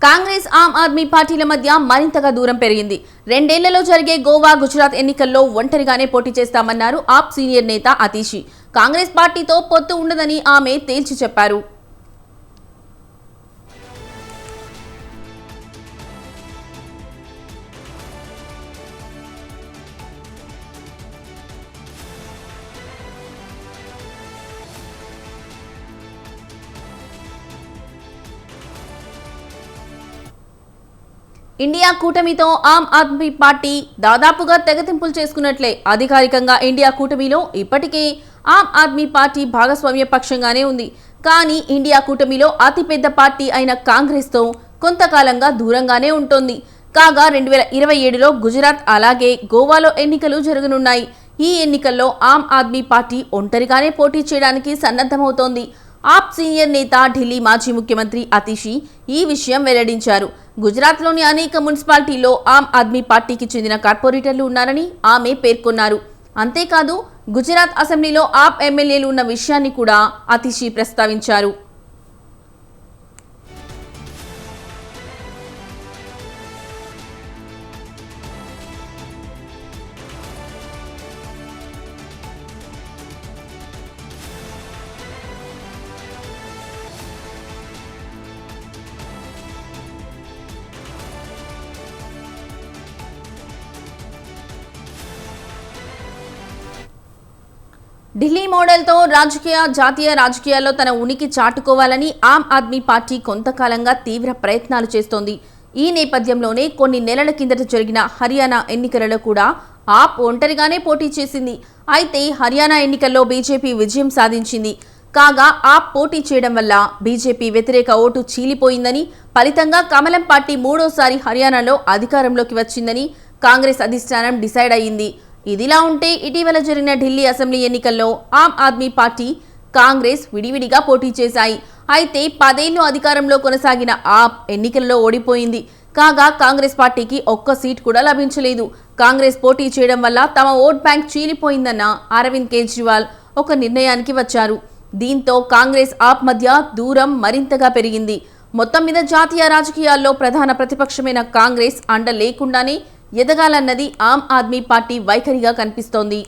కాంగ్రెస్ ఆమ్ ఆద్మీ పార్టీల మధ్య మరింతగా దూరం పెరిగింది. రెండేళ్లలో జరిగే గోవా, గుజరాత్ ఎన్నికల్లో ఒంటరిగానే పోటీ చేస్తామన్నారు ఆప్ సీనియర్ నేత అతీషి. కాంగ్రెస్ పార్టీతో పొత్తు ఉండదని ఆమె తేల్చి చెప్పారు. ఇండియా కూటమితో ఆమ్ ఆద్మీ పార్టీ దాదాపుగా తెగతింపులు చేసుకున్నట్లే. అధికారికంగా ఇండియా కూటమిలో ఇప్పటికే ఆమ్ ఆద్మీ పార్టీ భాగస్వామ్య పక్షంగానే ఉంది. కానీ ఇండియా కూటమిలో అతిపెద్ద పార్టీ అయిన కాంగ్రెస్తో కొంతకాలంగా దూరంగానే ఉంటోంది. కాగా 2027లో గుజరాత్ అలాగే గోవాలో ఎన్నికలు జరగనున్నాయి. ఈ ఎన్నికల్లో ఆమ్ ఆద్మీ పార్టీ ఒంటరిగానే పోటీ చేయడానికి సన్నద్ధమవుతోంది. ఆప్ సీనియర్ నేత, ఢిల్లీ మాజీ ముఖ్యమంత్రి అతీషి ఈ విషయం వెల్లడించారు. గుజరాత్లోని అనేక మున్సిపాలిటీల్లో ఆమ్ ఆద్మీ పార్టీకి చెందిన కార్పొరేటర్లు ఉన్నారని ఆమె పేర్కొన్నారు. అంతేకాదు గుజరాత్ అసెంబ్లీలో ఆప్ ఎమ్మెల్యేలు ఉన్న విషయాన్ని కూడా అతీషి ప్రస్తావించారు. ఢిల్లీ మోడల్తో జాతీయ రాజకీయాల్లో తన ఉనికి చాటుకోవాలని ఆమ్ ఆద్మీ పార్టీ కొంతకాలంగా తీవ్ర ప్రయత్నాలు చేస్తోంది. ఈ నేపథ్యంలోనే కొన్ని నెలల కిందట జరిగిన హర్యానా ఎన్నికలలో కూడా ఆప్ ఒంటరిగానే పోటీ చేసింది. అయితే హర్యానా ఎన్నికల్లో బీజేపీ విజయం సాధించింది. కాగా ఆప్ పోటీ చేయడం వల్ల బీజేపీ వ్యతిరేక ఓటు చీలిపోయిందని, ఫలితంగా కమలం పార్టీ మూడోసారి హర్యానాలో అధికారంలోకి వచ్చిందని కాంగ్రెస్ అధిష్టానం డిసైడ్ అయ్యింది. ఇదిలా ఉంటే ఇటీవల జరిగిన ఢిల్లీ అసెంబ్లీ ఎన్నికల్లో ఆమ్ ఆద్మీ పార్టీ, కాంగ్రెస్ విడివిడిగా పోటీ చేశాయి. అయితే 10 ఏళ్లు అధికారంలో కొనసాగిన ఆప్ ఎన్నికల్లో ఓడిపోయింది. కాగా కాంగ్రెస్ పార్టీకి ఒక్క సీట్ కూడా లభించలేదు. కాంగ్రెస్ పోటీ చేయడం వల్ల తమ ఓట్ బ్యాంక్ చీలిపోయిందన్న అరవింద్ కేజ్రీవాల్ ఒక నిర్ణయానికి వచ్చారు. దీంతో కాంగ్రెస్ ఆప్ మధ్య దూరం మరింతగా పెరిగింది. మొత్తం మీద జాతీయ రాజకీయాల్లో ప్రధాన ప్రతిపక్షమైన కాంగ్రెస్ అండ లేకుండానే ఎదగాలన్నది ఆమ్ ఆద్మీ పార్టీ వైఖరిగా కనిపిస్తోంది.